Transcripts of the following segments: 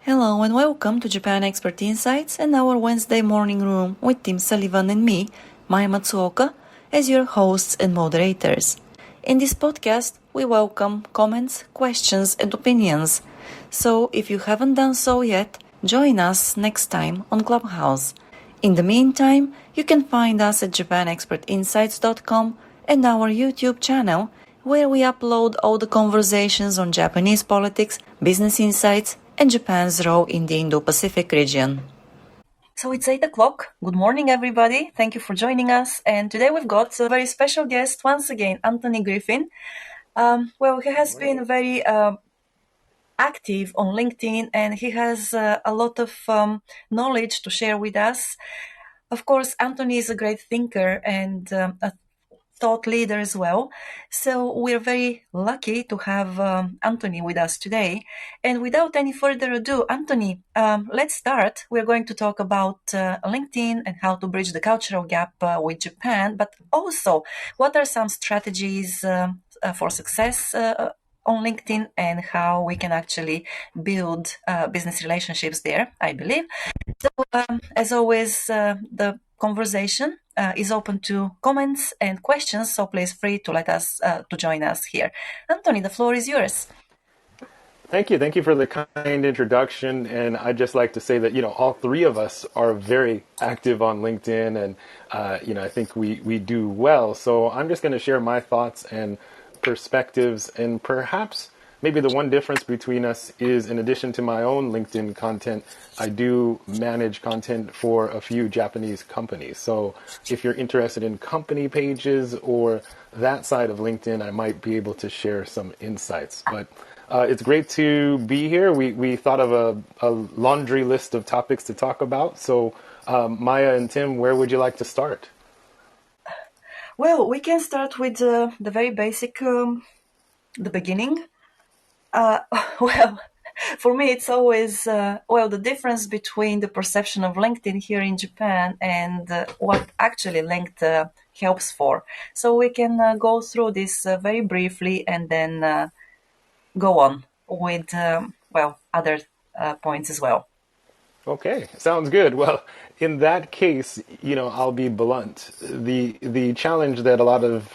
Hello and welcome to Japan Expert Insights and our Wednesday morning room with Tim Sullivan and me, Maya Matsuoka, as your hosts and moderators. In this podcast, we welcome comments, questions, and opinions. So if you haven't done so yet, join us next time on Clubhouse. In the meantime, you can find us at japanexpertinsights.com and our YouTube channel, where we upload all the conversations on Japanese politics, business insights, and Japan's role in the Indo-Pacific region. So it's 8 o'clock. Good morning, everybody. Thank you for joining us. And today we've got a very special guest once again, Anthony Griffin. He has been very active on LinkedIn, and he has a lot of knowledge to share with us. Of course, Anthony is a great thinker and a thought leader as well. So we're very lucky to have Anthony with us today. And without any further ado, Anthony, let's start. We're going to talk about LinkedIn and how to bridge the cultural gap with Japan, but also what are some strategies for success on LinkedIn and how we can actually build business relationships there, I believe. So, as always, the conversation is open to comments and questions, so please free to let us to join us here. Anthony, the floor is yours. Thank you. Thank you for the kind introduction. And I'd just like to say that, all three of us are very active on LinkedIn and, I think we do well. So I'm just going to share my thoughts and perspectives, and perhaps maybe the one difference between us is, in addition to my own LinkedIn content, I do manage content for a few Japanese companies. So if you're interested in company pages or that side of LinkedIn, I might be able to share some insights. But it's great to be here. We thought of a laundry list of topics to talk about. So Maya and Tim, where would you like to start? Well, we can start with the very basic, the beginning. For me, it's always, the difference between the perception of LinkedIn here in Japan and what actually LinkedIn helps for. So we can go through this very briefly and then go on with, other points as well. Okay, sounds good. Well, in that case, I'll be blunt. The challenge that a lot of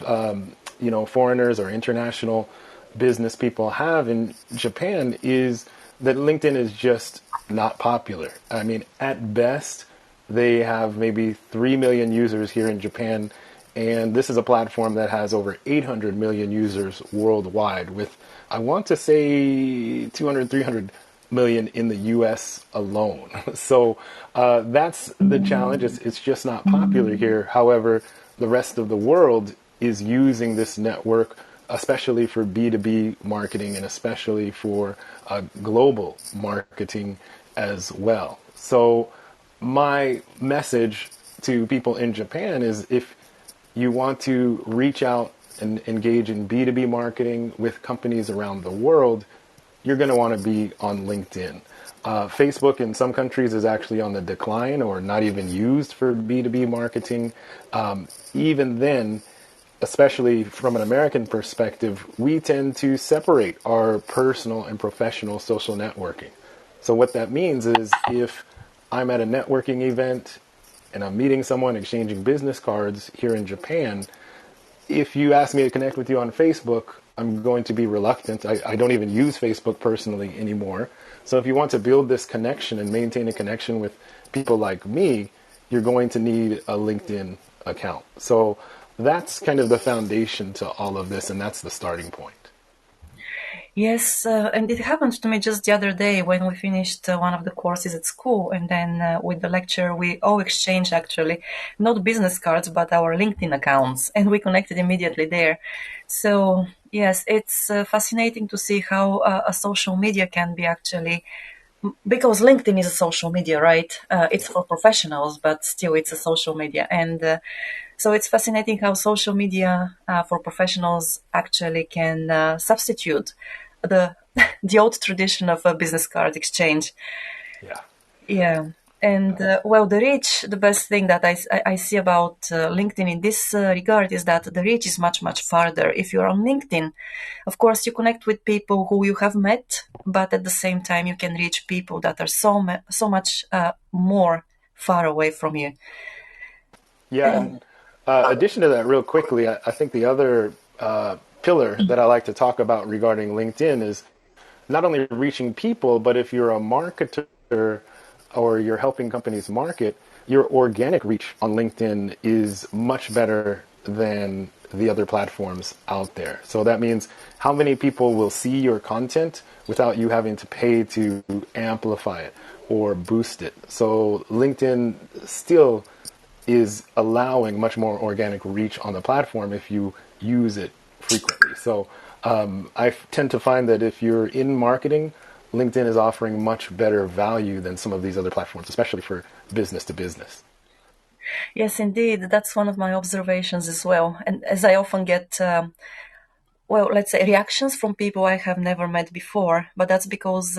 foreigners or international business people have in Japan is that LinkedIn is just not popular. I mean, at best, they have maybe 3 million users here in Japan, and this is a platform that has over 800 million users worldwide with, I want to say, 200, 300 million in the US alone. So that's the challenge. It's just not popular here. However, the rest of the world is using this network, especially for B2B marketing and especially for global marketing as well. So my message to people in Japan is, if you want to reach out and engage in B2B marketing with companies around the world, you're going to want to be on LinkedIn. Facebook in some countries is actually on the decline or not even used for B2B marketing. Even then, especially from an American perspective, we tend to separate our personal and professional social networking. So what that means is, if I'm at a networking event and I'm meeting someone, exchanging business cards here in Japan, if you ask me to connect with you on Facebook, I'm going to be reluctant. I don't even use Facebook personally anymore. So if you want to build this connection and maintain a connection with people like me, you're going to need a LinkedIn account. So that's kind of the foundation to all of this, and that's the starting point. Yes, and it happened to me just the other day when we finished one of the courses at school, and then with the lecture we all exchanged actually not business cards but our LinkedIn accounts, and we connected immediately there. So yes, it's fascinating to see how a social media can be actually, because LinkedIn is a social media, right? It's for professionals, but still it's a social media. And so it's fascinating how social media for professionals actually can substitute the the old tradition of a business card exchange. Yeah. Yeah. And the reach, the best thing that I see about LinkedIn in this regard is that the reach is much, much farther. If you're on LinkedIn, of course, you connect with people who you have met, but at the same time, you can reach people that are so much more far away from you. Yeah, and addition to that, real quickly, I think the other pillar that I like to talk about regarding LinkedIn is not only reaching people, but if you're a marketer or you're helping companies market, your organic reach on LinkedIn is much better than the other platforms out there. So that means how many people will see your content without you having to pay to amplify it or boost it. So LinkedIn still is allowing much more organic reach on the platform if you use it frequently. So I tend to find that if you're in marketing, LinkedIn is offering much better value than some of these other platforms, especially for business to business. Yes, indeed. That's one of my observations as well. And as I often get, let's say reactions from people I have never met before, but that's because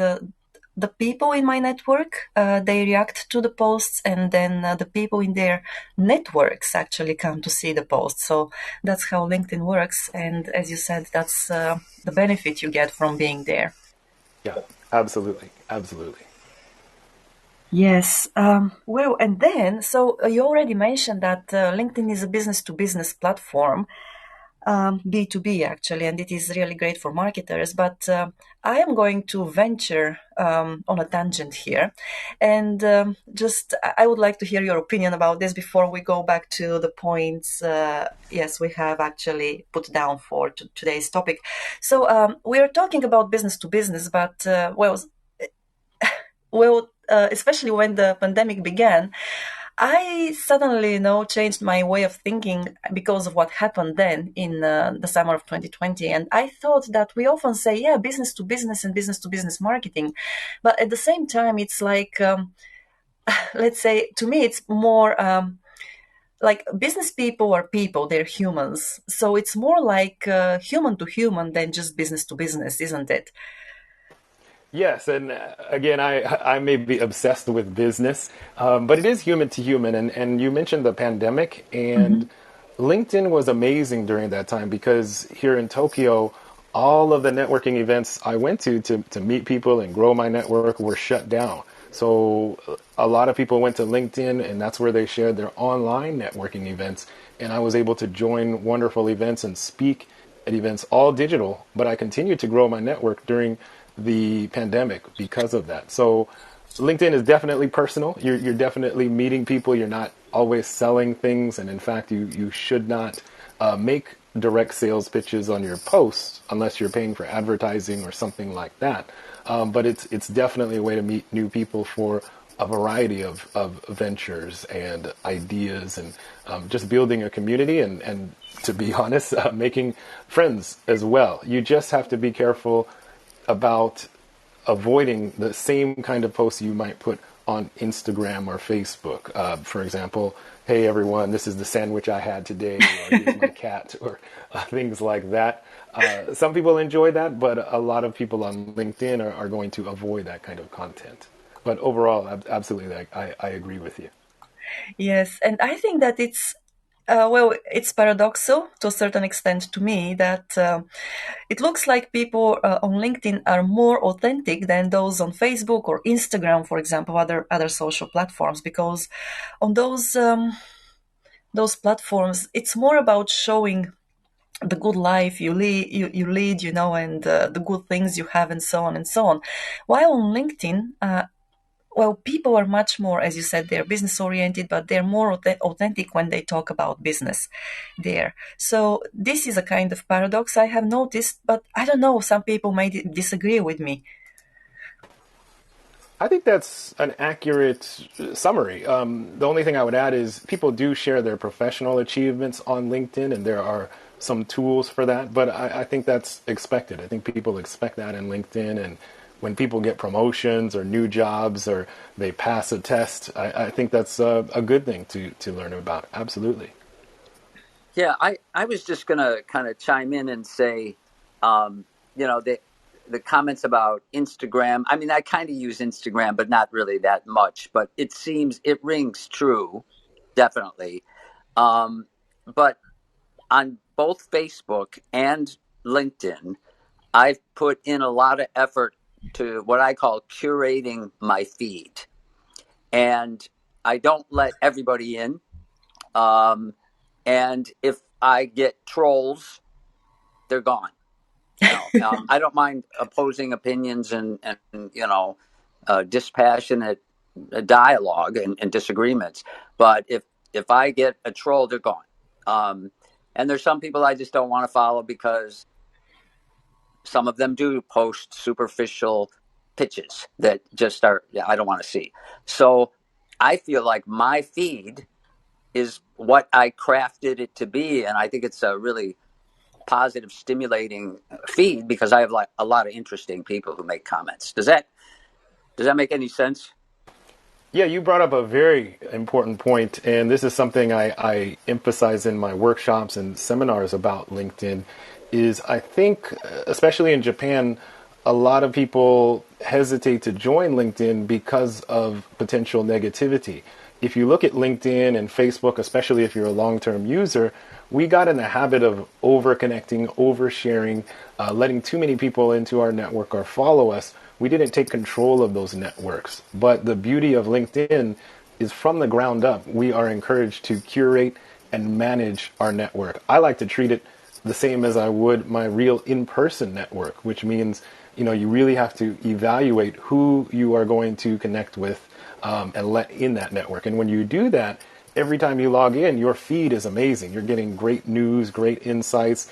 the people in my network, they react to the posts, and then the people in their networks actually come to see the posts. So that's how LinkedIn works. And as you said, that's the benefit you get from being there. Yeah, absolutely. Absolutely. Yes. And then, so you already mentioned that LinkedIn is a business to business platform, B2B actually, and it is really great for marketers. But I am going to venture on a tangent here. And I would like to hear your opinion about this before we go back to the points, yes, we have actually put down for today's topic. So we are talking about business to business, but especially when the pandemic began, I suddenly, changed my way of thinking because of what happened then in the summer of 2020. And I thought that we often say, yeah, business to business and business to business marketing. But at the same time, it's like, let's say, to me, it's more like business people are people, they're humans. So it's more like human to human than just business to business, isn't it? Yes, and again, I may be obsessed with business, but it is human to human. And you mentioned the pandemic, and LinkedIn was amazing during that time because here in Tokyo, all of the networking events I went to meet people and grow my network were shut down. So a lot of people went to LinkedIn, and that's where they shared their online networking events. And I was able to join wonderful events and speak at events, all digital, but I continued to grow my network during the pandemic because of that. So LinkedIn is definitely personal. You're definitely meeting people. You're not always selling things. And in fact, you should not make direct sales pitches on your posts unless you're paying for advertising or something like that. But it's definitely a way to meet new people for a variety of ventures and ideas and just building a community and to be honest, making friends as well. You just have to be careful about avoiding the same kind of posts you might put on Instagram or Facebook. For example, hey everyone, this is the sandwich I had today, or here's my cat, or things like that. Some people enjoy that, but a lot of people on LinkedIn are going to avoid that kind of content. But overall, absolutely, I agree with you. Yes, and I think that it's paradoxal to a certain extent to me that it looks like people on LinkedIn are more authentic than those on Facebook or Instagram, for example, other social platforms, because on those platforms, it's more about showing the good life you lead, and the good things you have, and so on and so on. While on LinkedIn, people are much more, as you said, they're business oriented, but they're more authentic when they talk about business there. So this is a kind of paradox I have noticed, but I don't know, some people may disagree with me. I think that's an accurate summary. The only thing I would add is people do share their professional achievements on LinkedIn, and there are some tools for that. But I think that's expected. I think people expect that in LinkedIn. And when people get promotions or new jobs or they pass a test, I think that's a good thing to learn about. Absolutely. Yeah, I was just going to kind of chime in and say, you know, that the comments about Instagram. I mean, I kind of use Instagram, but not really that much. But it rings true, definitely. But on both Facebook and LinkedIn, I've put in a lot of effort to what I call curating my feed. And I don't let everybody in. And if I get trolls, they're gone. I don't mind opposing opinions and dispassionate dialogue and disagreements, but if I get a troll, they're gone. And there's some people I just don't want to follow because some of them do post superficial pitches that just I don't want to see. So I feel like my feed is what I crafted it to be, and I think it's a really positive, stimulating feed because I have like a lot of interesting people who make comments. Does that make any sense? Yeah, you brought up a very important point, and this is something I emphasize in my workshops and seminars about LinkedIn. Is I think, especially in Japan, a lot of people hesitate to join LinkedIn because of potential negativity. If you look at LinkedIn and Facebook, especially if you're a long-term user, we got in the habit of over-connecting, oversharing, letting too many people into our network or follow us. We didn't take control of those networks. But the beauty of LinkedIn is from the ground up, we are encouraged to curate and manage our network. I like to treat it the same as I would my real in-person network, which means, you really have to evaluate who you are going to connect with and let in that network. And when you do that, every time you log in, your feed is amazing. You're getting great news, great insights,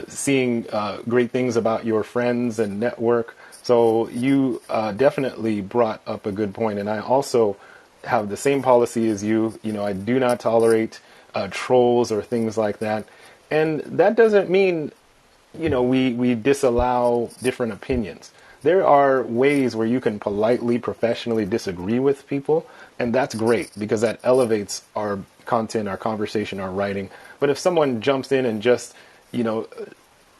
seeing great things about your friends and network. So you definitely brought up a good point. And I also have the same policy as you. I do not tolerate trolls or things like that. And that doesn't mean, we disallow different opinions. There are ways where you can politely, professionally disagree with people, and that's great because that elevates our content, our conversation, our writing. But if someone jumps in and just,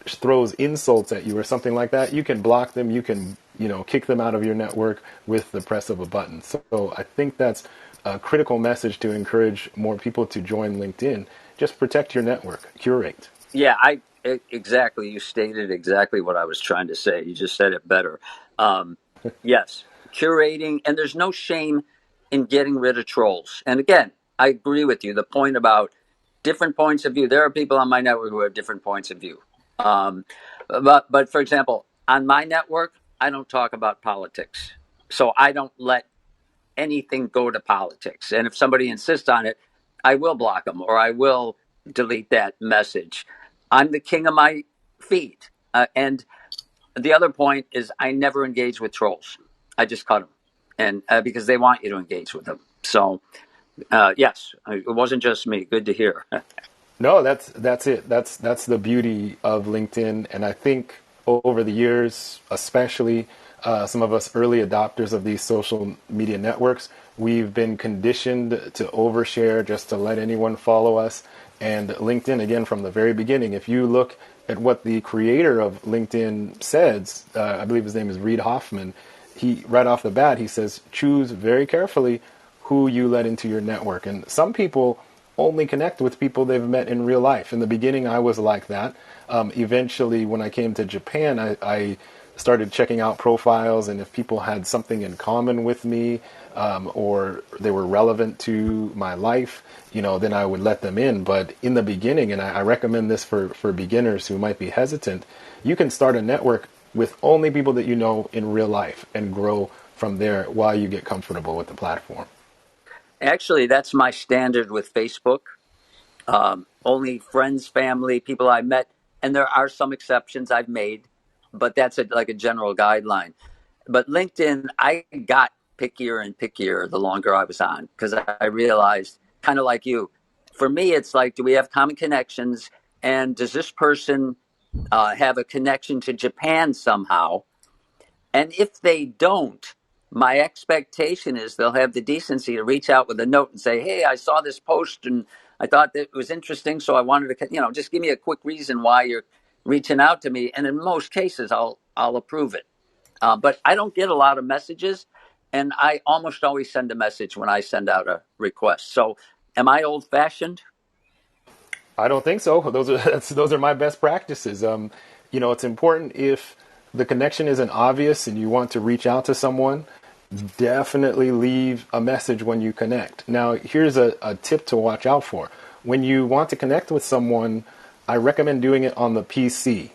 throws insults at you or something like that, you can block them, you can, kick them out of your network with the press of a button. So I think that's a critical message to encourage more people to join LinkedIn. Just protect your network, curate. Yeah, exactly. You stated exactly what I was trying to say. You just said it better. Yes, curating, and there's no shame in getting rid of trolls. And again, I agree with you. The point about different points of view. There are people on my network who have different points of view. But for example, on my network, I don't talk about politics, so I don't let anything go to politics. And if somebody insists on it, I will block them or I will delete that message. I'm the king of my feed. And the other point is I never engage with trolls. I just cut them, and because they want you to engage with them. So yes, it wasn't just me. Good to hear. No, that's it. That's the beauty of LinkedIn, and I think over the years, especially some of us early adopters of these social media networks, we've been conditioned to overshare just to let anyone follow us. And LinkedIn, again, from the very beginning, if you look at what the creator of LinkedIn says, I believe his name is Reid Hoffman. He right off the bat he says choose very carefully who you let into your network, and some people only connect with people they've met in real life. In the beginning, I was like that. Eventually, when I came to Japan, I started checking out profiles, and if people had something in common with me or they were relevant to my life, then I would let them in. But in the beginning, and I recommend this for beginners who might be hesitant, you can start a network with only people that you know in real life and grow from there while you get comfortable with the platform. Actually, that's my standard with Facebook. Only friends, family, people I met, and there are some exceptions I've made, but that's like a general guideline. But LinkedIn, I got pickier and pickier the longer I was on because I realized, kind of like you, for me, it's like, do we have common connections? And does this person have a connection to Japan somehow? And if they don't, my expectation is they'll have the decency to reach out with a note and say, hey, I saw this post and I thought that it was interesting. So I wanted to, just give me a quick reason why you're reaching out to me. And in most cases, I'll approve it. But I don't get a lot of messages, and I almost always send a message when I send out a request. So, am I old fashioned? I don't think so. Those are my best practices. It's important if the connection isn't obvious and you want to reach out to someone, definitely leave a message when you connect. Now, here's a tip to watch out for. When you want to connect with someone, I recommend doing it on the PC.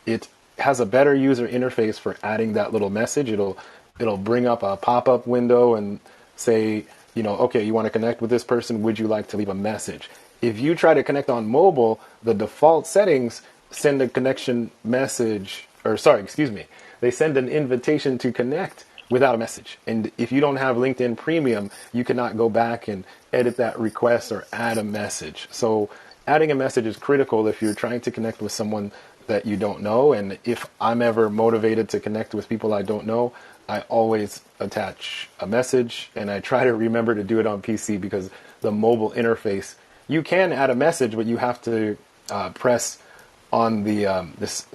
It has a better user interface for adding that little message. It'll bring up a pop-up window and say, okay, you want to connect with this person, would you like to leave a message? If you try to connect on mobile, the default settings send a connection message, or sorry, excuse me, they send an invitation to connect without a message. And if you don't have LinkedIn Premium, you cannot go back and edit that request or add a message. So adding a message is critical if you're trying to connect with someone that you don't know. And if I'm ever motivated to connect with people I don't know, I always attach a message, and I try to remember to do it on PC because the mobile interface, you can add a message, but you have to press on the this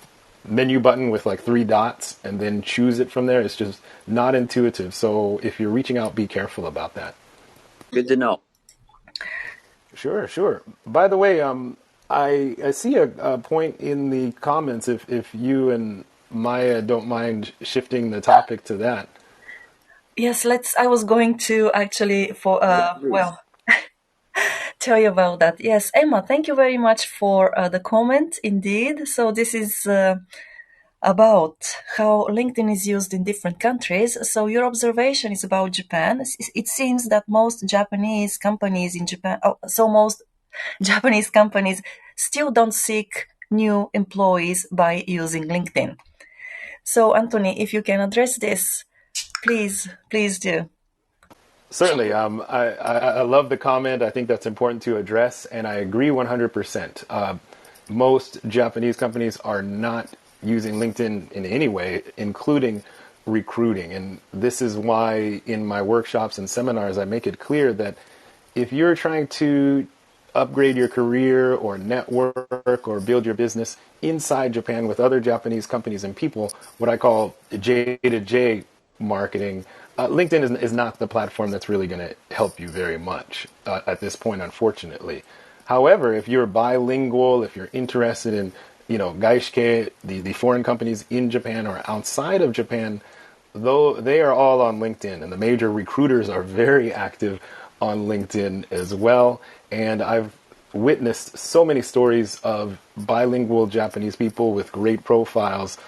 menu button with like 3 dots and then choose it from there. It's just not intuitive. So if you're reaching out, be careful about that. Good to know. Sure. By the way, I see a point in the comments if you and Maya don't mind shifting the topic to that. Yes, I was going to actually tell you about that. Yes, Emma, thank you very much for the comment. Indeed. So this is about how LinkedIn is used in different countries. So your observation is about Japan. It seems that most Japanese companies in Japan, most Japanese companies still don't seek new employees by using LinkedIn. So Anthony, if you can address this, please do. Certainly. I love the comment. I think that's important to address, and I agree 100%. Most Japanese companies are not using LinkedIn in any way, including recruiting. And this is why in my workshops and seminars, I make it clear that if you're trying to upgrade your career or network or build your business inside Japan with other Japanese companies and people, what I call J to J marketing, LinkedIn is not the platform that's really going to help you very much at this point, unfortunately. However, if you're bilingual, if you're interested in, gaishike, the foreign companies in Japan or outside of Japan, though they are all on LinkedIn, and the major recruiters are very active on LinkedIn as well. And I've witnessed so many stories of bilingual Japanese people with great profiles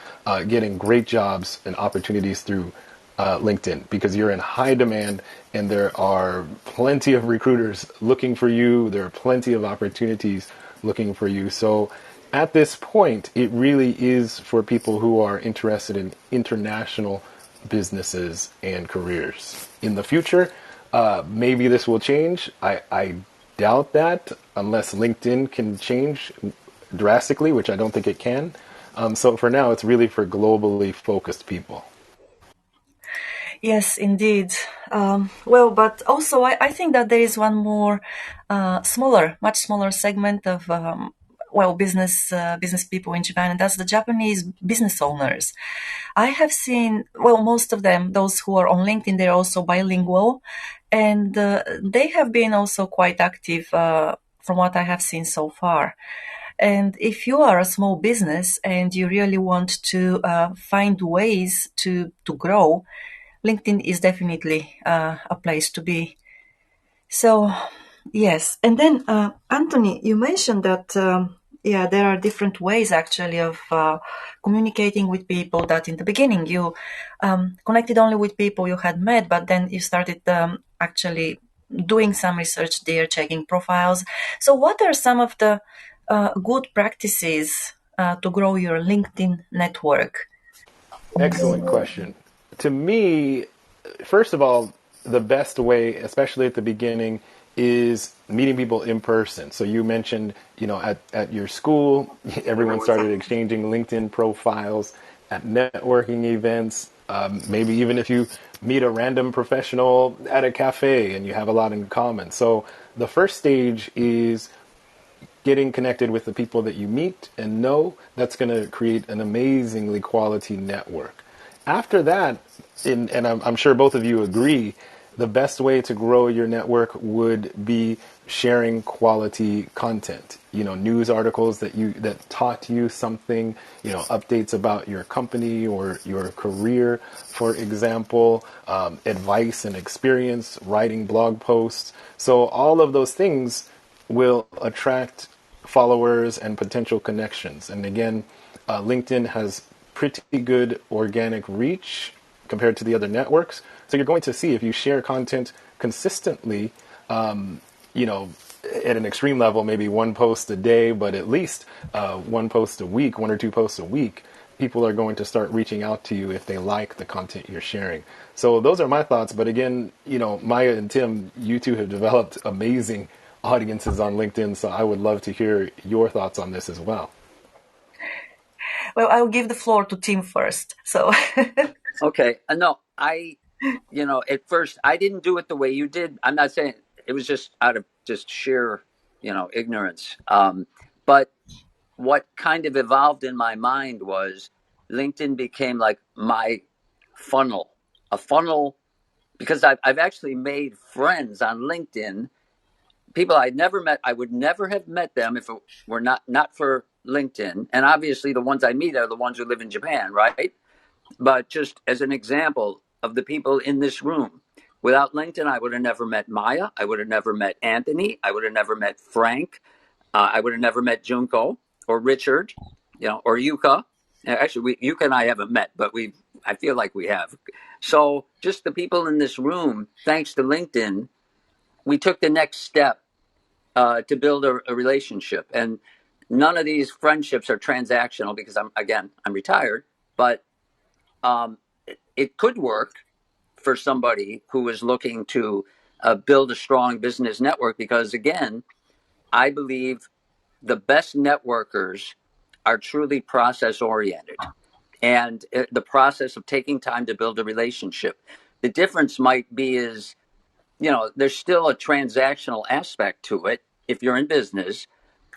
getting great jobs and opportunities through LinkedIn, because you're in high demand and there are plenty of recruiters looking for you. There are plenty of opportunities looking for you. So at this point, it really is for people who are interested in international businesses and careers. In the future, maybe this will change. I doubt that unless LinkedIn can change drastically, which I don't think it can. So for now, it's really for globally focused people. Yes, indeed. But also I think that there is one more much smaller segment of business people in Japan, and that's the Japanese business owners. I have seen, most of them, those who are on LinkedIn, they're also bilingual, and they have been also quite active from what I have seen so far. And if you are a small business and you really want to find ways to grow, LinkedIn is definitely a place to be. So, yes. And then, Anthony, you mentioned that, there are different ways actually of communicating with people, that in the beginning you connected only with people you had met, but then you started actually doing some research there, checking profiles. So what are some of the good practices to grow your LinkedIn network? Excellent question. To me, first of all, the best way, especially at the beginning, is meeting people in person. So you mentioned, at your school, everyone started exchanging LinkedIn profiles at networking events. Maybe even if you meet a random professional at a cafe and you have a lot in common. So the first stage is getting connected with the people that you meet and know, that's going to create an amazingly quality network. After that, and I'm sure both of you agree, the best way to grow your network would be sharing quality content. News articles that taught you something, updates about your company or your career, for example, advice and experience, writing blog posts. So all of those things will attract followers and potential connections. And again, LinkedIn has pretty good organic reach compared to the other networks. So you're going to see if you share content consistently, at an extreme level, maybe one post a day, but at least one post a week, one or two posts a week, people are going to start reaching out to you if they like the content you're sharing. So those are my thoughts. But again, Maya and Tim, you two have developed amazing audiences on LinkedIn. So I would love to hear your thoughts on this as well. Well, I'll give the floor to Tim first. So, Okay. No, at first I didn't do it the way you did. I'm not saying it was just out of just sheer, ignorance. But what kind of evolved in my mind was LinkedIn became like my funnel, a funnel, because I've actually made friends on LinkedIn, people I'd never met. I would never have met them if it were not for LinkedIn. And obviously the ones I meet are the ones who live in Japan, right? But just as an example of the people in this room, without LinkedIn, I would have never met Maya. I would have never met Anthony. I would have never met Frank. I would have never met Junko or Richard, or Yuka. Actually, Yuka and I haven't met, but I feel like we have. So just the people in this room, thanks to LinkedIn, we took the next step to build a relationship. And none of these friendships are transactional because I'm retired, but it could work for somebody who is looking to build a strong business network, because again, I believe the best networkers are truly process oriented, and the process of taking time to build a relationship. The difference might be is, there's still a transactional aspect to it if you're in business,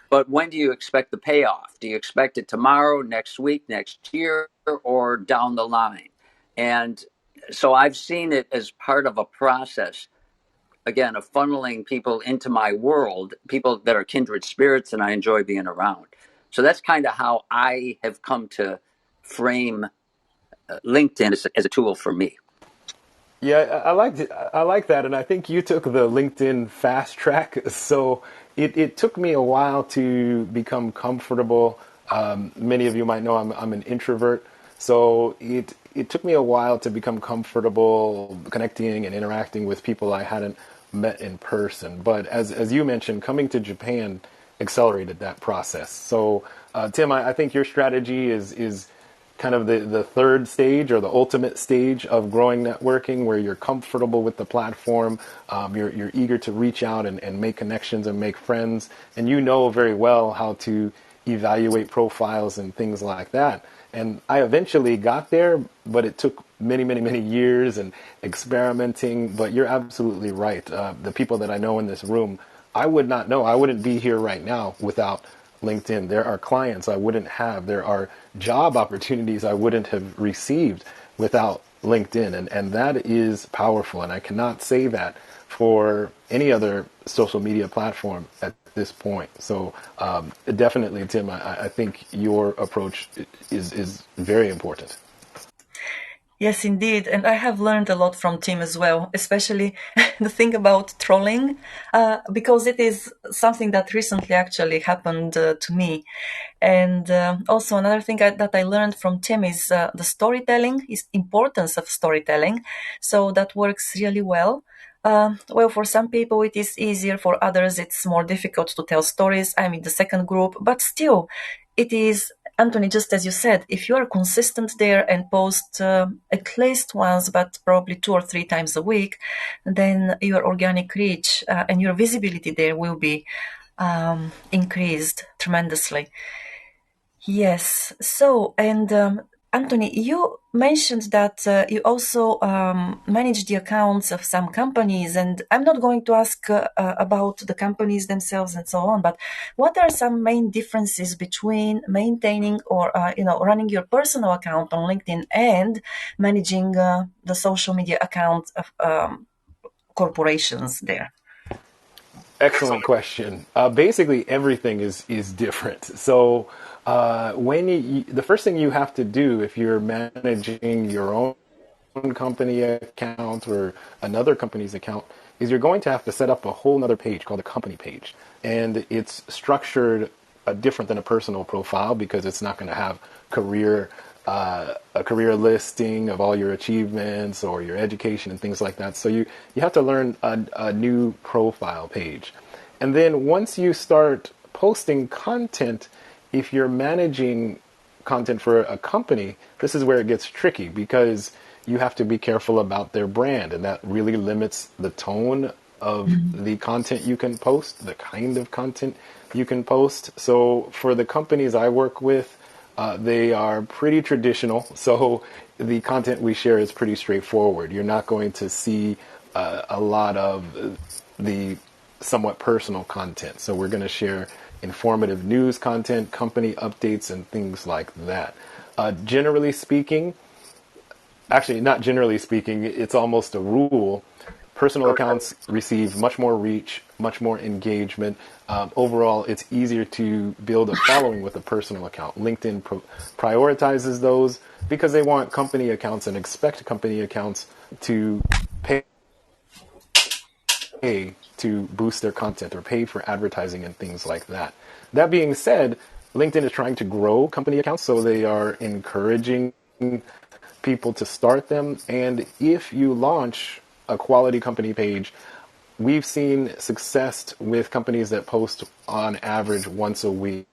but when do you expect the payoff? Do you expect it tomorrow, next week, next year, or down the line? And so I've seen it as part of a process, again, of funneling people into my world, people that are kindred spirits and I enjoy being around. So that's kind of how I have come to frame LinkedIn as a tool for me. Yeah, I like that, and I think you took the LinkedIn fast track. So it took me a while to become comfortable. Many of you might know I'm an introvert, so it took me a while to become comfortable connecting and interacting with people I hadn't met in person. But as you mentioned, coming to Japan accelerated that process. So Tim, I think your strategy is kind of the third stage or the ultimate stage of growing networking, where you're comfortable with the platform, you're eager to reach out and make connections and make friends, and you know very well how to evaluate profiles and things like that. And I eventually got there, but it took many, many, many years and experimenting. But you're absolutely right. The people that I know in this room, I would not know. I wouldn't be here right now without LinkedIn. There are clients I wouldn't have. There are job opportunities I wouldn't have received without LinkedIn. And that is powerful. And I cannot say that for any other social media platform at this point. So definitely, Tim, I think your approach is very important. yes, indeed. And I have learned a lot from Tim as well, especially the thing about trolling, because it is something that recently actually happened to me. And also another thing that I learned from Tim is the storytelling, is importance of storytelling. So that works really well. Well, for some people it is easier, for others it's more difficult to tell stories. I'm in the second group, but still, it is, Anthony, just as you said, if you are consistent there and post at least once, but probably 2 or 3 times a week, then your organic reach and your visibility there will be increased tremendously. Yes. So, and Anthony, you mentioned that you also manage the accounts of some companies, and I'm not going to ask about the companies themselves and so on, but what are some main differences between maintaining or running your personal account on LinkedIn and managing the social media account of corporations there? Excellent question. Basically, everything is different. So, the first thing you have to do if you're managing your own company account or another company's account is you're going to have to set up a whole other page called a company page, and it's structured different than a personal profile because it's not going to have career a career listing of all your achievements or your education and things like that. So you have to learn a new profile page. And then once you start posting content, if you're managing content for a company, this is where it gets tricky because you have to be careful about their brand, and that really limits the tone of the content you can post, the kind of content you can post. So for the companies I work with, they are pretty traditional, so the content we share is pretty straightforward. You're not going to see a lot of the somewhat personal content. So we're going to share informative news content, company updates, and things like that. Generally speaking, actually, not generally speaking, it's almost a rule. Personal accounts receive much more reach, much more engagement. Overall, it's easier to build a following with a personal account. LinkedIn prioritizes those because they want company accounts and expect company accounts to pay to boost their content or pay for advertising and things like that. That being said, LinkedIn is trying to grow company accounts, so they are encouraging people to start them. And if you launch a quality company page, we've seen success with companies that post on average once a week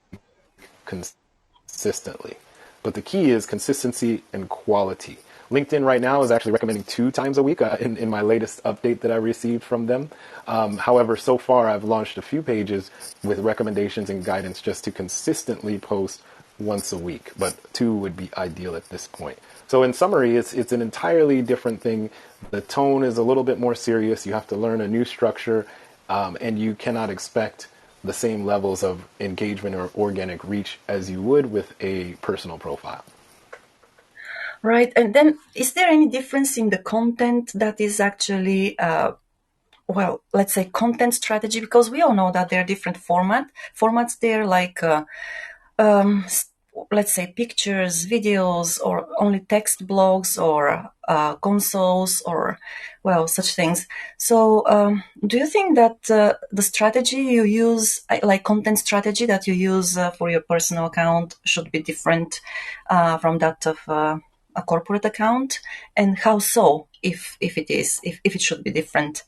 consistently. But the key is consistency and quality. LinkedIn right now is actually recommending 2 times a week in my latest update that I received from them. However, so far I've launched a few pages with recommendations and guidance just to consistently post once a week, but 2 would be ideal at this point. So in summary, it's an entirely different thing. The tone is a little bit more serious. You have to learn a new structure, and you cannot expect the same levels of engagement or organic reach as you would with a personal profile. Right. And then is there any difference in the content that is actually, well, let's say content strategy? Because we all know that there are different formats there, like, let's say pictures, videos, or only text blogs or consoles or, well, such things. So do you think that the strategy you use, like content strategy that you use for your personal account should be different from that of a corporate account? And how so, if it should be different?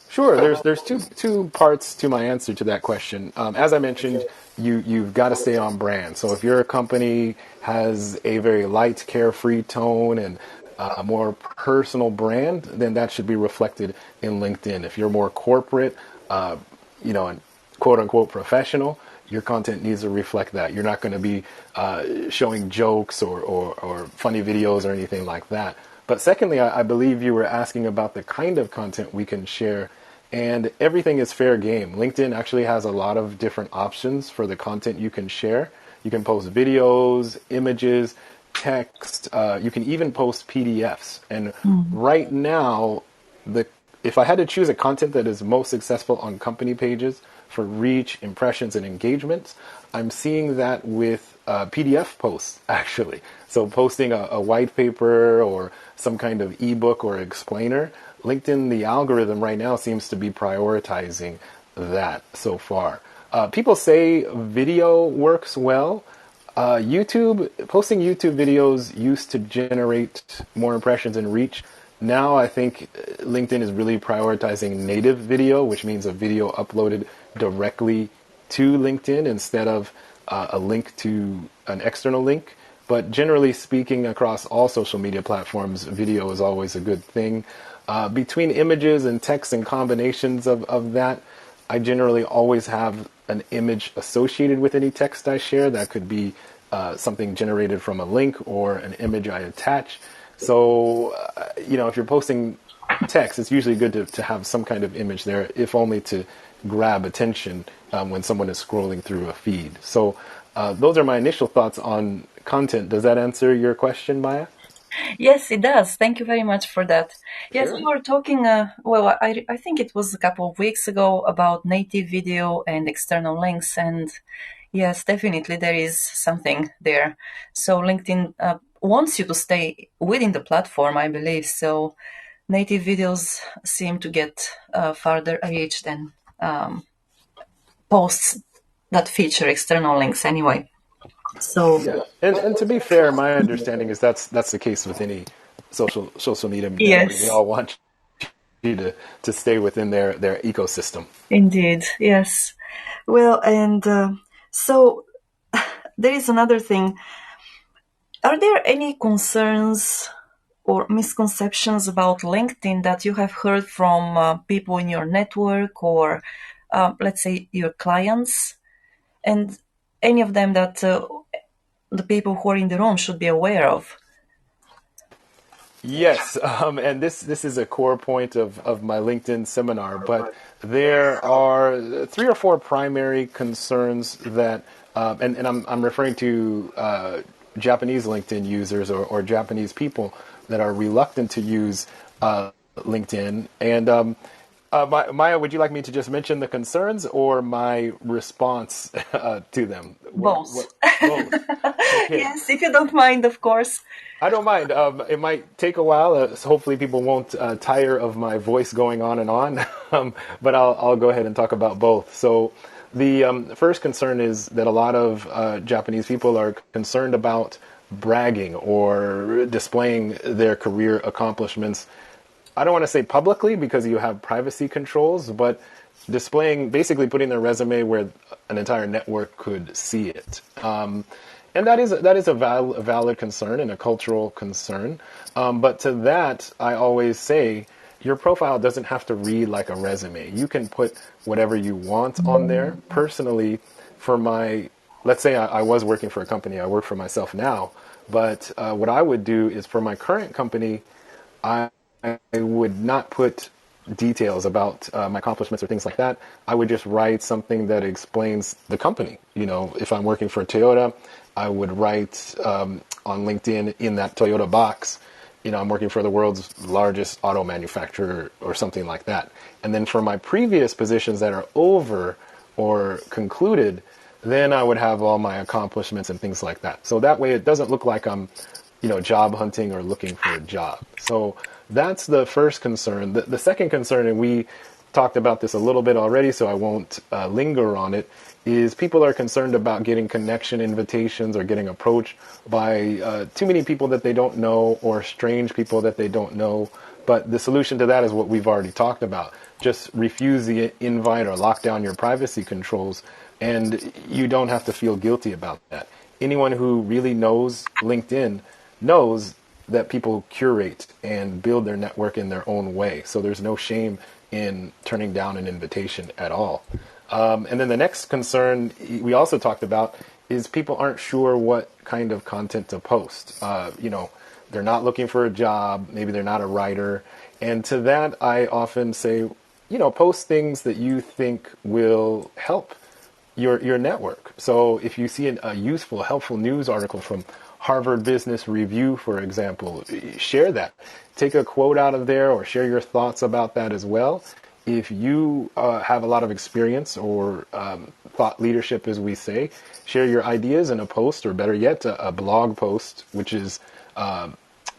Sure. There's two parts to my answer to that question. As I mentioned, you've got to stay on brand. So if your company has a very light, carefree tone and a more personal brand, then that should be reflected in LinkedIn. If you're more corporate, and quote unquote professional, your content needs to reflect that. You're not going to be showing jokes or funny videos or anything like that. But secondly, I believe you were asking about the kind of content we can share, and everything is fair game. LinkedIn actually has a lot of different options for the content you can share. You can post videos, images, text. You can even post PDFs. And right now, if I had to choose a content that is most successful on company pages for reach, impressions, and engagements, I'm seeing that with PDF posts, actually. So posting a white paper or some kind of ebook or explainer, LinkedIn, the algorithm right now seems to be prioritizing that so far. People say video works well. Posting YouTube videos used to generate more impressions and reach. Now I think LinkedIn is really prioritizing native video, which means a video uploaded directly to LinkedIn instead of a link to an external link. But generally speaking, across all social media platforms, video is always a good thing. Between images and text and combinations of that, I generally always have an image associated with any text I share. That could be something generated from a link or an image I attach. So, if you're posting text, it's usually good to have some kind of image there, if only to grab attention when someone is scrolling through a feed. So those are my initial thoughts on content. Does that answer your question, Maya? Yes, it does. Thank you very much for that. Yes, Sure. we were talking, I think it was a couple of weeks ago about native video and external links. And yes, definitely there is something there. So LinkedIn wants you to stay within the platform, I believe. So native videos seem to get farther reach than posts that feature external links anyway. So Yeah, and to be fair, my understanding is that's the case with any social media network. They yes, all want you to stay within their ecosystem. indeed, yes. Well, and so there is another thing. Are there any concerns or misconceptions about LinkedIn that you have heard from people in your network or, let's say, your clients? And any of them that the people who are in the room should be aware of? Yes, and this is a core point of my LinkedIn seminar, but there are three or four primary concerns that, and I'm referring to Japanese LinkedIn users or Japanese people that are reluctant to use LinkedIn. And Maya, would you like me to just mention the concerns or my response to them? Both. Both? Okay. Yes, if you don't mind, of course. I don't mind. It might take a while. So hopefully, people won't tire of my voice going on and on. But I'll go ahead and talk about both. So, the first concern is that a lot of Japanese people are concerned about bragging or displaying their career accomplishments. I don't want to say publicly because you have privacy controls, but displaying, basically putting their resume where an entire network could see it. And that is a valid concern and a cultural concern. But to that, I always say your profile doesn't have to read like a resume. You can put whatever you want on there. Personally, let's say I was working for a company, I work for myself now, but what I would do is for my current company, I would not put details about my accomplishments or things like that. I would just write something that explains the company. If I'm working for Toyota, I would write on LinkedIn in that Toyota box, I'm working for the world's largest auto manufacturer or something like that. And then for my previous positions that are over or concluded, then I would have all my accomplishments and things like that. So that way it doesn't look like I'm, job hunting or looking for a job. So that's the first concern. The second concern, and we talked about this a little bit already, so I won't linger on it, is people are concerned about getting connection invitations or getting approached by too many people that they don't know or strange people that they don't know. But the solution to that is what we've already talked about. Just refuse the invite or lock down your privacy controls, and you don't have to feel guilty about that. Anyone who really knows LinkedIn knows that people curate and build their network in their own way. So there's no shame in turning down an invitation at all. And then the next concern we also talked about is people aren't sure what kind of content to post. They're not looking for a job. Maybe they're not a writer. And to that, I often say, post things that you think will help your network. So if you see a useful, helpful news article from Harvard Business Review, for example, share that. Take a quote out of there or share your thoughts about that as well. If you have a lot of experience or thought leadership, as we say, share your ideas in a post, or better yet, a blog post, which is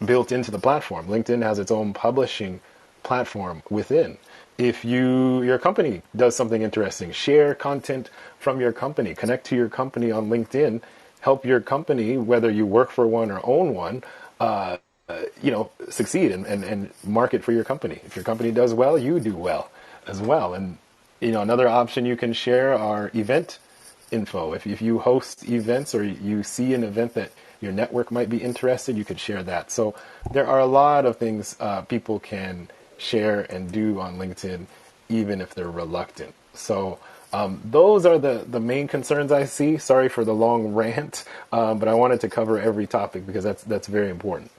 built into the platform. LinkedIn has its own publishing platform within. If your company does something interesting, share content from your company, connect to your company on LinkedIn, help your company, whether you work for one or own one, succeed and market for your company. If your company does well, you do well as well. And, another option you can share are event info. If you host events or you see an event that your network might be interested, you could share that. So there are a lot of things people can share and do on LinkedIn, even if they're reluctant. So those are the main concerns I see. Sorry for the long rant, but I wanted to cover every topic because that's very important.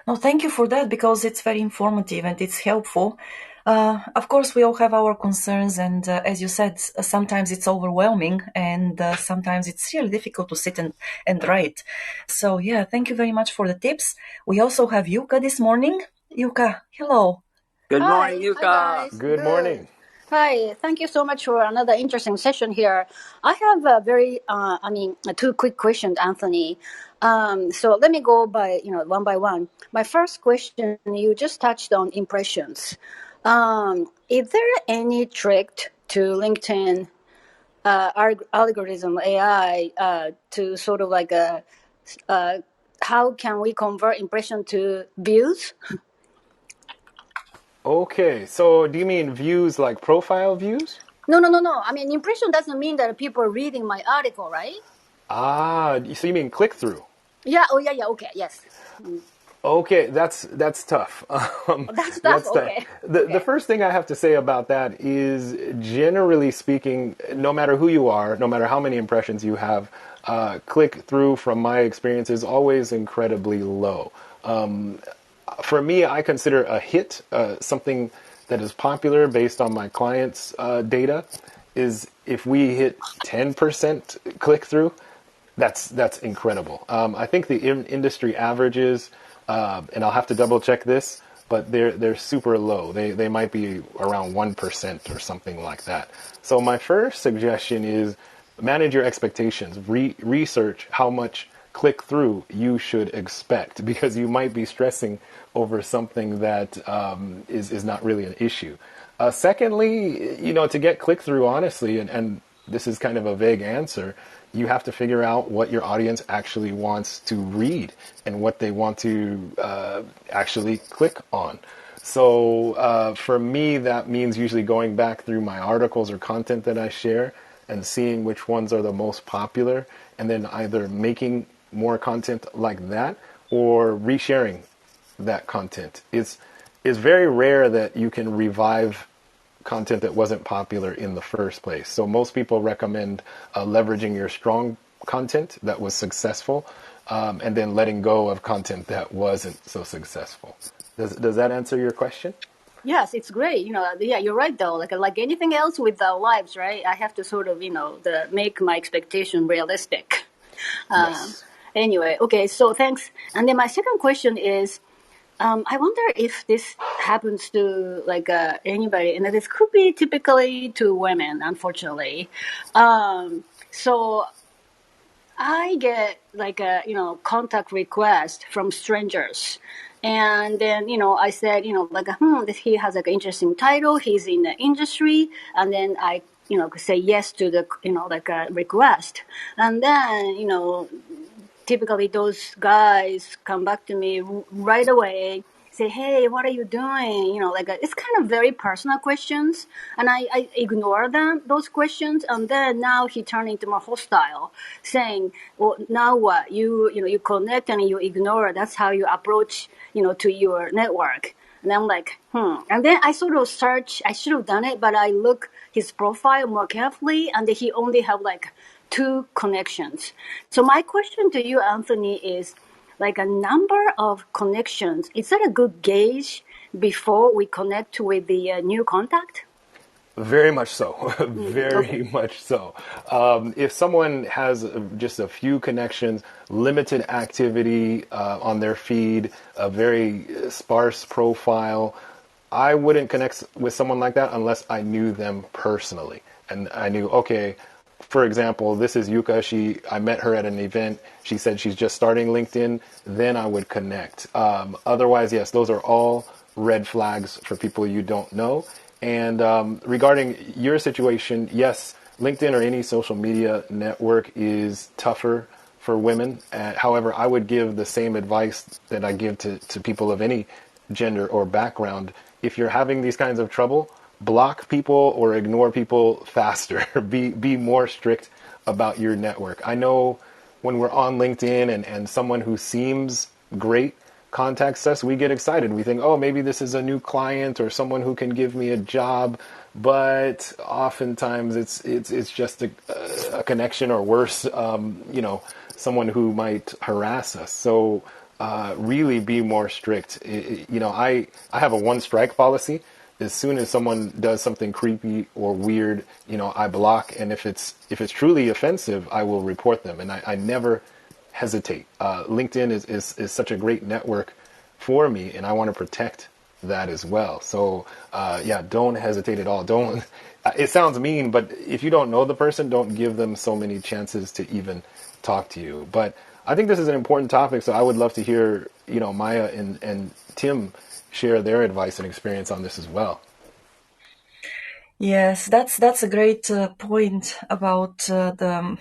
No, thank you for that because it's very informative and it's helpful. Of course, we all have our concerns, and as you said, sometimes it's overwhelming, and sometimes it's really difficult to sit and write. So, yeah, thank you very much for the tips. We also have Yuka this morning. Yuka, hello. Good morning, Hi, Yuka. guys. Good morning. Hi, thank you so much for another interesting session here. I have a two quick questions, Anthony. So let me go by, one by one. My first question, you just touched on impressions. Is there any trick to LinkedIn algorithm AI to sort of like how can we convert impression to views? Okay, so do you mean views like profile views? No. I mean, impression doesn't mean that people are reading my article, right? Ah, so you mean click through? Yeah. Oh, yeah. Okay. Yes. Okay, that's tough. That's That's tough. okay. The first thing I have to say about that is, generally speaking, no matter who you are, no matter how many impressions you have, click through, from my experience, is always incredibly low. For me, I consider a hit something that is popular based on my clients' data. Is if we hit 10% click through, that's incredible. I think the industry averages, and I'll have to double check this, but they're super low. They might be around 1% or something like that. So my first suggestion is manage your expectations. Research how much click through you should expect, because you might be stressing over something that is not really an issue. Secondly, to get click through, honestly, and this is kind of a vague answer, you have to figure out what your audience actually wants to read and what they want to actually click on. So for me, that means usually going back through my articles or content that I share and seeing which ones are the most popular, and then either making more content like that or resharing that content. It's very rare that you can revive content that wasn't popular in the first place. So most people recommend leveraging your strong content that was successful, and then letting go of content that wasn't so successful. Does that answer your question? Yes, it's great. Yeah, you're right though. Like anything else with our lives, right? I have to sort of, make my expectation realistic. Yes. Anyway, okay. So thanks. And then my second question is, I wonder if this happens to anybody, and this could be typically to women, unfortunately. So I get contact request from strangers, and then I said he has an interesting title, he's in the industry, and then I say yes to the request, and then typically those guys come back to me right away, say, hey, what are you doing? It's kind of very personal questions, and I ignore those questions, and then now he turned into more hostile, saying, well, now what? You connect and you ignore. That's how you approach to your network. And I'm like, And then I sort of search. I should have done it, but I look his profile more carefully, and he only have 2 connections. So my question to you, Anthony, is a number of connections. Is that a good gauge before we connect with the new contact? Very much so. Very much so. If someone has just a few connections, limited activity on their feed, a very sparse profile, I wouldn't connect with someone like that unless I knew them personally. And I knew, okay, for example, this is Yuka. I met her at an event. She said she's just starting LinkedIn. Then I would connect. Otherwise, yes, those are all red flags for people you don't know. And regarding your situation, yes, LinkedIn or any social media network is tougher for women. However, I would give the same advice that I give to people of any gender or background. If you're having these kinds of trouble, block people or ignore people faster. Be more strict about your network. I know when we're on LinkedIn and someone who seems great contacts us, we get excited. We think, oh, maybe this is a new client or someone who can give me a job. But oftentimes it's just a connection, or worse, someone who might harass us. So really be more strict. I have a one strike policy. As soon as someone does something creepy or weird, I block. And if it's truly offensive, I will report them. And I never hesitate. LinkedIn is such a great network for me, and I want to protect that as well. So don't hesitate at all. Don't. It sounds mean, but if you don't know the person, don't give them so many chances to even talk to you. But I think this is an important topic, so I would love to hear Maya and Tim share their advice and experience on this as well. Yes, that's a great point about the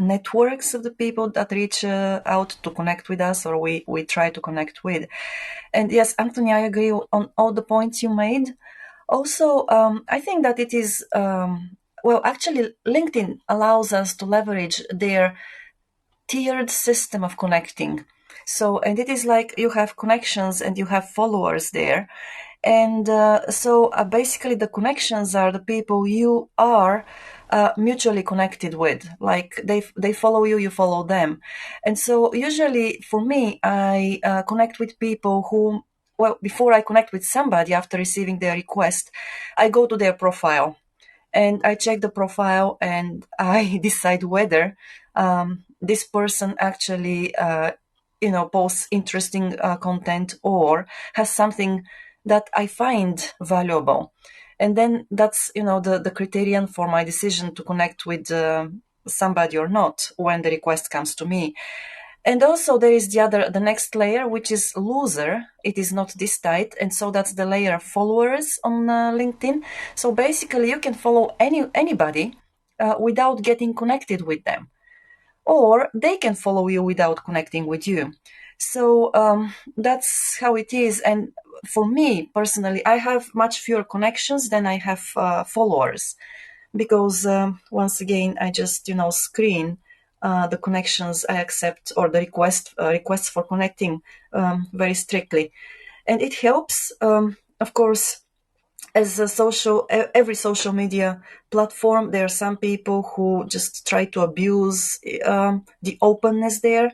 networks of the people that reach out to connect with us, or we try to connect with. And yes, Anthony, I agree on all the points you made. Also, I think that it is, actually, LinkedIn allows us to leverage their tiered system of connecting. So, and it is like you have connections and you have followers there. And basically the connections are the people you are mutually connected with. Like they follow you, you follow them. And so usually for me, I connect with people who, before I connect with somebody after receiving their request, I go to their profile and I check the profile and I decide whether this person actually, posts interesting content or has something that I find valuable. And then that's, the criterion for my decision to connect with somebody or not when the request comes to me. And also there is the next layer, which is loser. It is not this tight. And so that's the layer of followers on LinkedIn. So basically you can follow anybody without getting connected with them, or they can follow you without connecting with you. So that's how it is. And for me personally, I have much fewer connections than I have followers, because once again, I just screen the connections I accept, or the requests for connecting very strictly, and it helps. Of course, as every social media platform, there are some people who just try to abuse the openness there.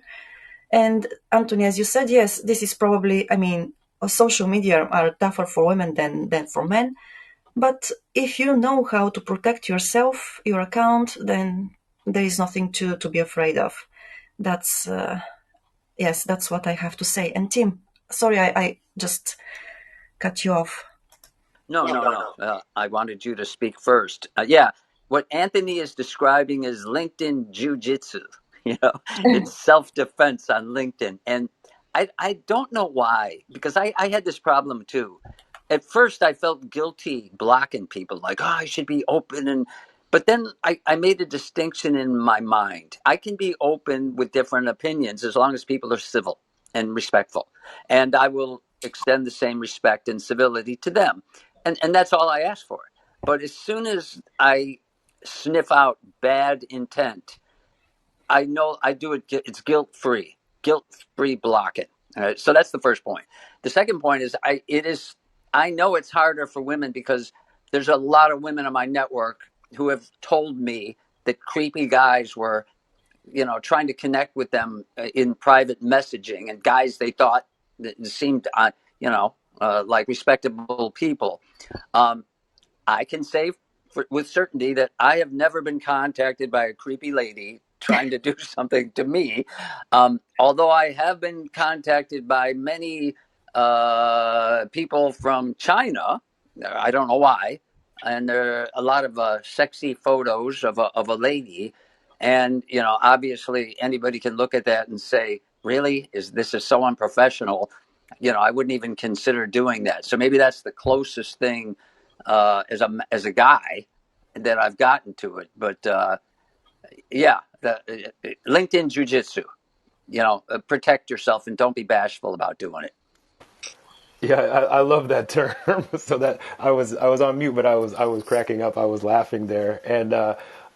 And Anthony, as you said, yes, this is probably, social media are tougher for women than for men. But if you know how to protect yourself, your account, then there is nothing to be afraid of. That's, that's what I have to say. And Tim, sorry, I just cut you off. No. I wanted you to speak first. What Anthony is describing is LinkedIn jujitsu. It's self-defense on LinkedIn. And I don't know why, because I had this problem too. At first, I felt guilty blocking people, like, oh, I should be open. But then I made a distinction in my mind. I can be open with different opinions as long as people are civil and respectful. And I will extend the same respect and civility to them. And that's all I ask for. But as soon as I sniff out bad intent, I know I do it. It's guilt-free blocking. So that's the first point. The second point is I know it's harder for women, because there's a lot of women on my network who have told me that creepy guys were, trying to connect with them in private messaging, and guys they thought that seemed, like respectable people. I can say with certainty that I have never been contacted by a creepy lady trying to do something to me. Although I have been contacted by many people from China. I don't know why. And there are a lot of sexy photos of a lady. And, obviously anybody can look at that and say, really, this is so unprofessional. I wouldn't even consider doing that. So maybe that's the closest thing as a guy that I've gotten to it. But the LinkedIn jujitsu, protect yourself and don't be bashful about doing it. Yeah, I love that term. So that I was on mute, but I was cracking up. I was laughing there. And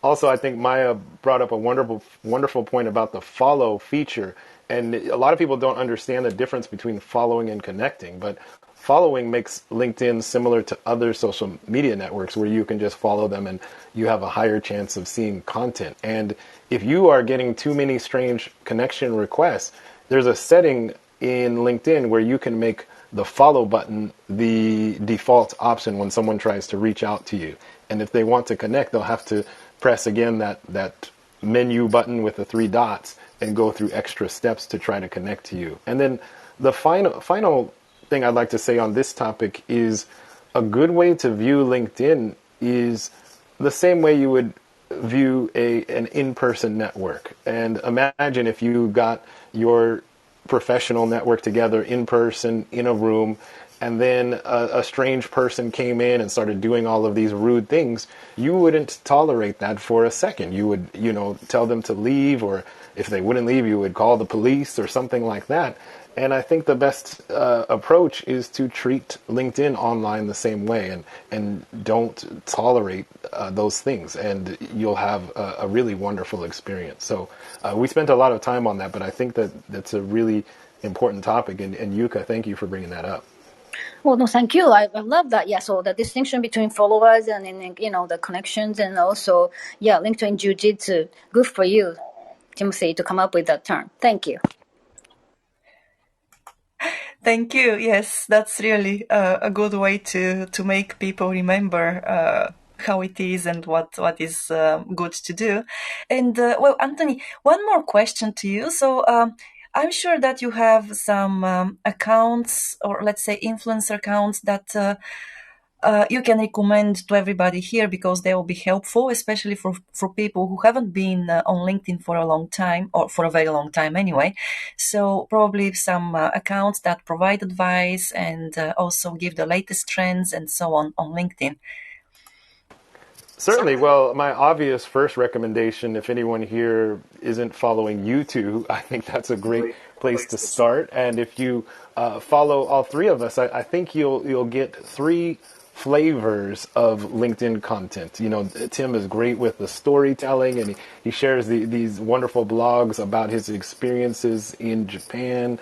also, I think Maya brought up a wonderful point about the follow feature. And a lot of people don't understand the difference between following and connecting, but following makes LinkedIn similar to other social media networks where you can just follow them and you have a higher chance of seeing content. And if you are getting too many strange connection requests, there's a setting in LinkedIn where you can make the follow button the default option when someone tries to reach out to you. And if they want to connect, they'll have to press again that menu button with the three dots and go through extra steps to try to connect to you. And then the final thing I'd like to say on this topic is a good way to view LinkedIn is the same way you would view an in-person network. And imagine if you got your professional network together in person in a room, and then a strange person came in and started doing all of these rude things. You wouldn't tolerate that for a second. You would, tell them to leave, or if they wouldn't leave, you would call the police or something like that. And I think the best approach is to treat LinkedIn online the same way, and don't tolerate those things, and you'll have a really wonderful experience. So we spent a lot of time on that, but I think that's a really important topic. And Yuka, thank you for bringing that up. Well, no, thank you. I love that. Yeah, so the distinction between followers and the connections, and also LinkedIn Jiu-Jitsu. Good for you, Timothy, to come up with that term. Thank you. Thank you. Yes, that's really a good way to make people remember how it is and what is good to do. And well, Anthony, one more question to you. So I'm sure that you have some accounts, or let's say influencer accounts, that you can recommend to everybody here, because they will be helpful, especially for people who haven't been on LinkedIn for a long time, or for a very long time anyway. So probably some accounts that provide advice and also give the latest trends and so on LinkedIn. Certainly. Well, my obvious first recommendation, if anyone here isn't following YouTube, I think that's a great place to start. And if you follow all three of us, I think you'll get three flavors of LinkedIn content. Tim is great with the storytelling, and he shares these wonderful blogs about his experiences in Japan.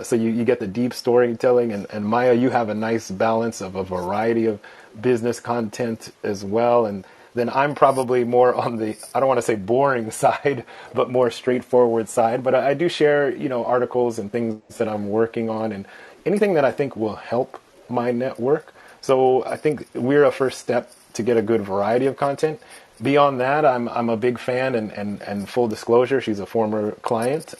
So you get the deep storytelling, and Maya, you have a nice balance of a variety of business content as well. And then I'm probably more on the, I don't want to say boring side, but more straightforward side. But I do share, articles and things that I'm working on, and anything that I think will help my network. So I think we're a first step to get a good variety of content. Beyond that, I'm a big fan, and full disclosure, she's a former client.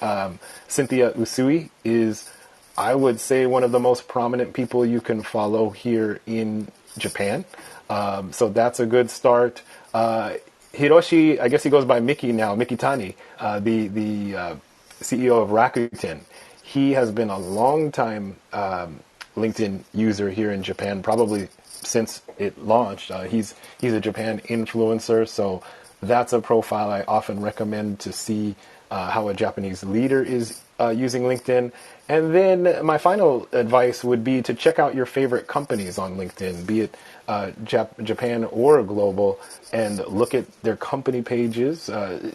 Cynthia Usui is, I would say, one of the most prominent people you can follow here in Japan. So that's a good start. Hiroshi, I guess he goes by Mickey now, Mikitani, the CEO of Rakuten. He has been a long time LinkedIn user here in Japan, probably since it launched. He's a Japan influencer, so that's a profile I often recommend to see how a Japanese leader is using LinkedIn. And then my final advice would be to check out your favorite companies on LinkedIn, be it Japan or global, and look at their company pages.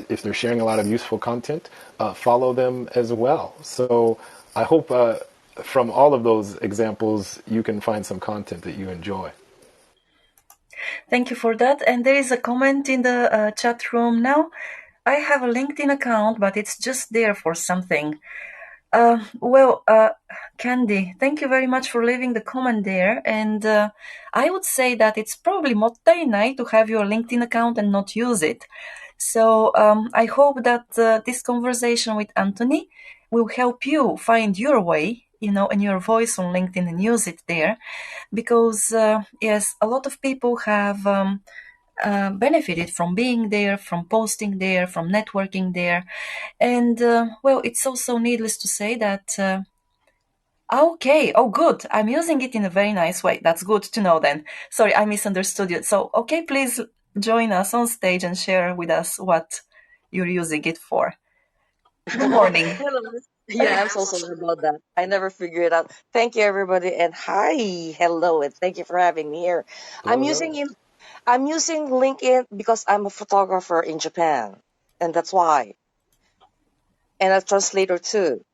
If they're sharing a lot of useful content, follow them as well. So I hope from all of those examples, you can find some content that you enjoy. Thank you for that. And there is a comment in the chat room now. I have a LinkedIn account, but it's just there for something. Candy, thank you very much for leaving the comment there. And I would say that it's probably mottainai to have your LinkedIn account and not use it. So I hope that this conversation with Anthony will help you find your way, and your voice on LinkedIn, and use it there. Because, yes, a lot of people have benefited from being there, from posting there, from networking there. And, it's also needless to say that, okay, oh, good, I'm using it in a very nice way. That's good to know then. Sorry, I misunderstood you. So, okay, please join us on stage and share with us what you're using it for. Good morning. Hello. Yeah, I'm so sorry about that. I never figured it out. Thank you, everybody, and hi, hello, and thank you for having me here. I'm using LinkedIn because I'm a photographer in Japan, and that's why. and a translator too.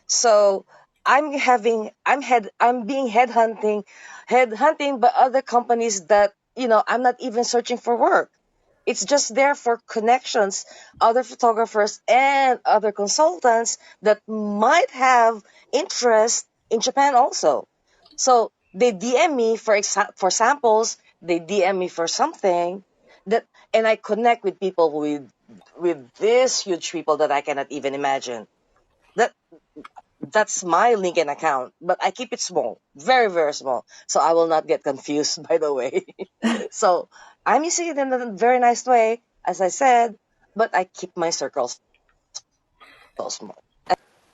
So I'm being headhunting by other companies that, I'm not even searching for work. It's just there for connections, other photographers and other consultants that might have interest in Japan also. So they DM me for samples, they DM me for something that, and I connect with people with this huge people that I cannot even imagine. That that's my LinkedIn account, but I keep it small, very, very small. So I will not get confused, by the way. So I'm using it in a very nice way, as I said, but I keep my circles so small.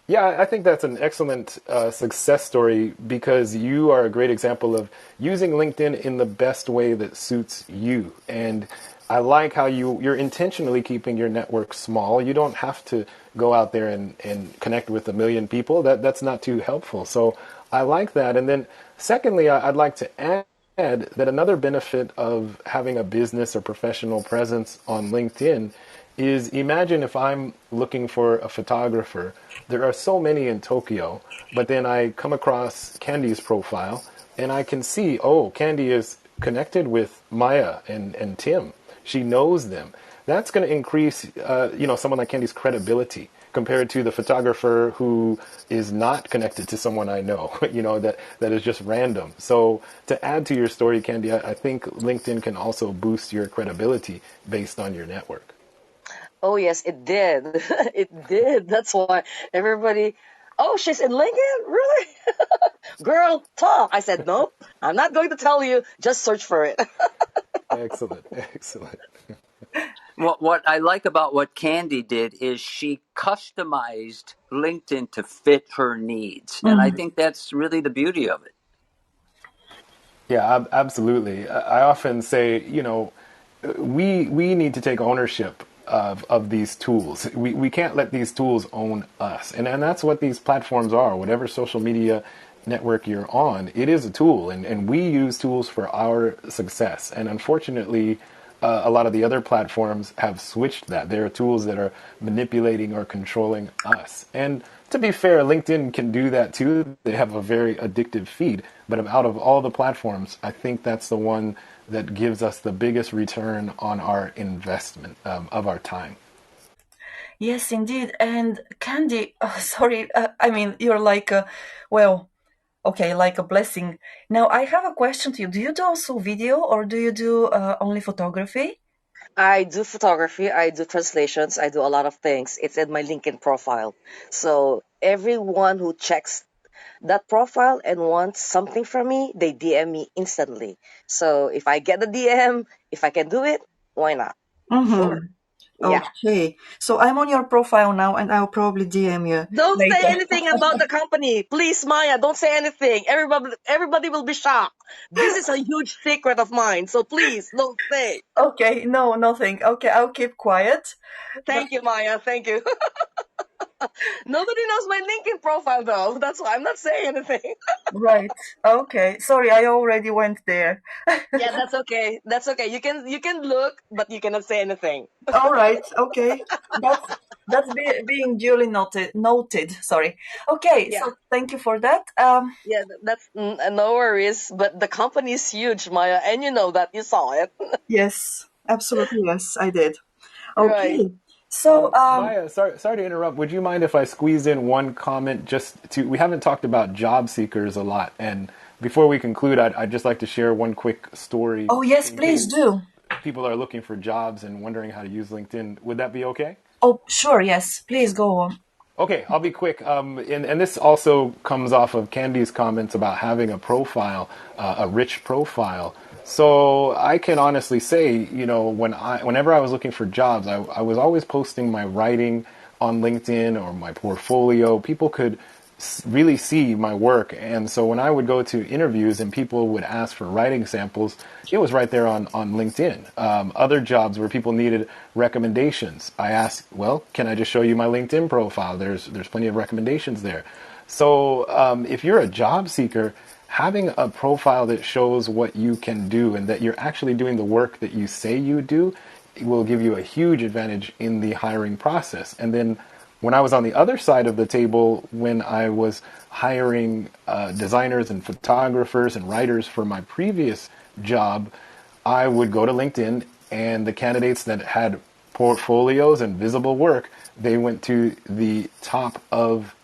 Yeah, I think that's an excellent success story because you are a great example of using LinkedIn in the best way that suits you. And I like how you're intentionally keeping your network small. You don't have to go out there and connect with a million people. That's not too helpful. So I like that. And then secondly, I'd like to add that another benefit of having a business or professional presence on LinkedIn is imagine if I'm looking for a photographer. There are so many in Tokyo, but then I come across Candy's profile and I can see, oh, Candy is connected with Maya and Tim. She knows them. That's going to increase, someone like Candy's credibility compared to the photographer who is not connected to someone I know, that is just random. So to add to your story, Candy, I think LinkedIn can also boost your credibility based on your network. Oh yes, it did. It did. That's why everybody, oh, she's in LinkedIn? Really? Girl, talk. I said, nope, I'm not going to tell you. Just search for it. Excellent, excellent. What I like about what Candy did is she customized LinkedIn to fit her needs. And I think that's really the beauty of it. Yeah, absolutely. I often say, we need to take ownership of these tools. We can't let these tools own us. And that's what these platforms are. Whatever social media network you're on, it is a tool. And we use tools for our success. And unfortunately, a lot of the other platforms have switched that. There are tools that are manipulating or controlling us. And to be fair, LinkedIn can do that too. They have a very addictive feed. But out of all the platforms, I think that's the one that gives us the biggest return on our investment of our time. Yes, indeed. And Candy, sorry, I mean, you're like, well, okay, like a blessing. Now, I have a question to you. Do you do also video or do you do only photography? I do photography, I do translations, I do a lot of things. It's in my LinkedIn profile. So everyone who checks that profile and wants something from me, they DM me instantly. So if I get the DM, if I can do it, why not? Sure. Mm-hmm. Yeah. Okay. So I'm on your profile now and I'll probably DM you Don't say later. anything about the company. Please, Maya, don't say anything. Everybody will be shocked. This is a huge secret of mine. So please don't say. Okay, no, nothing. Okay, I'll keep quiet. But Thank you, Maya. Thank you. Nobody knows my LinkedIn profile though. That's why I'm not saying anything. right. Okay. Sorry, I already went there. Yeah, that's okay. That's okay. You can look, but you cannot say anything. All right. Okay. Being duly noted. Noted. Sorry. Okay. Yeah. So thank you for that. Yeah, that's no worries. But the company is huge, Maya, and you know that you saw it. Yes. Absolutely. Yes, I did. Right. Okay. So Maya, sorry to interrupt. Would you mind if I squeeze in one comment we haven't talked about job seekers a lot. And before we conclude, I'd just like to share one quick story oh yes, in please case do. people are looking for jobs and wondering how to use LinkedIn. Would that be okay? Oh sure. Yes. Please go on. Okay, I'll be quick. And this also comes off of Candy's comments about having a profile, a rich profile. So I can honestly say, whenever I was looking for jobs, I was always posting my writing on LinkedIn or my portfolio. People could really see my work. And so when I would go to interviews and people would ask for writing samples, it was right there on LinkedIn. Other jobs where people needed recommendations, I asked, well, can I just show you my LinkedIn profile? There's plenty of recommendations there. So if you're a job seeker, having a profile that shows what you can do and that you're actually doing the work that you say you do will give you a huge advantage in the hiring process. And then When I was on the other side of the table, when I was hiring designers and photographers and writers for my previous job, I would go to LinkedIn, and the candidates that had portfolios and visible work, they went to the top of,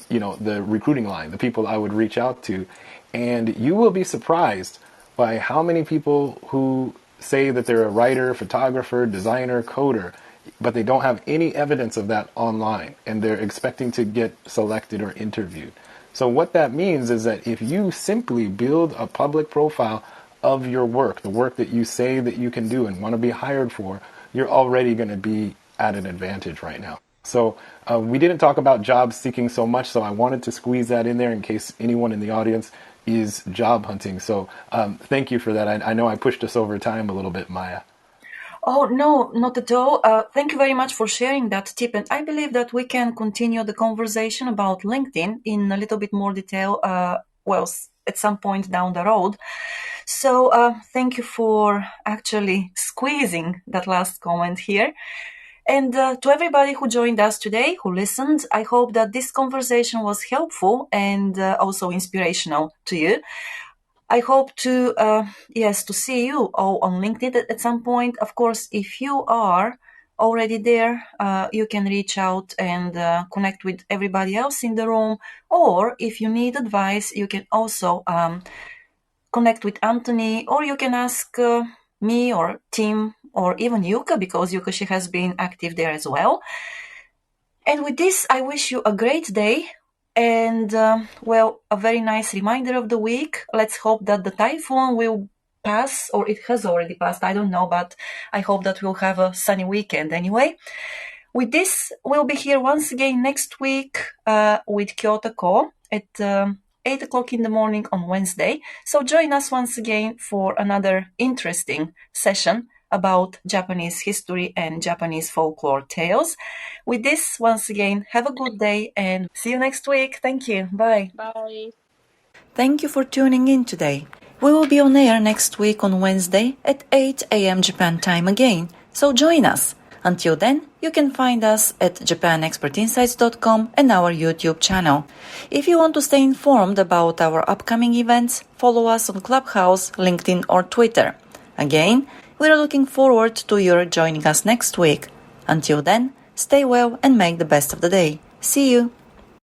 the recruiting line, the people I would reach out to. And you will be surprised by how many people who say that they're a writer, photographer, designer, coder, but they don't have any evidence of that online, and they're expecting to get selected or interviewed. So what that means is that if you simply build a public profile of your work, the work that you say that you can do and want to be hired for, you're already going to be at an advantage right now. So we didn't talk about job seeking so much, so I wanted to squeeze that in there in case anyone in the audience is job hunting. So thank you for that. I know I pushed us over time a little bit, Maya. Oh, no, not at all. Thank you very much for sharing that tip. And I believe that we can continue the conversation about LinkedIn in a little bit more detail, at some point down the road. So thank you for actually squeezing that last comment here. And to everybody who joined us today, who listened, I hope that this conversation was helpful and also inspirational to you. I hope to see you all on LinkedIn at some point. Of course, if you are already there, you can reach out and connect with everybody else in the room. Or if you need advice, you can also connect with Anthony, or you can ask me or Tim or even Yuka, because Yuka, she has been active there as well. And with this, I wish you a great day. And, a very nice reminder of the week. Let's hope that the typhoon will pass, or it has already passed. I don't know, but I hope that we'll have a sunny weekend anyway. With this, we'll be here once again next week with Kyoto Co at 8 o'clock in the morning on Wednesday. So join us once again for another interesting session about Japanese history and Japanese folklore tales. With this, once again, have a good day and see you next week. Thank you. Bye. Bye. Thank you for tuning in today. We will be on air next week on Wednesday at 8 a.m. Japan time again, so join us. Until then, you can find us at japanexpertinsights.com and our YouTube channel. If you want to stay informed about our upcoming events, follow us on Clubhouse, LinkedIn or Twitter. Again, we are looking forward to your joining us next week. Until then, stay well and make the best of the day. See you!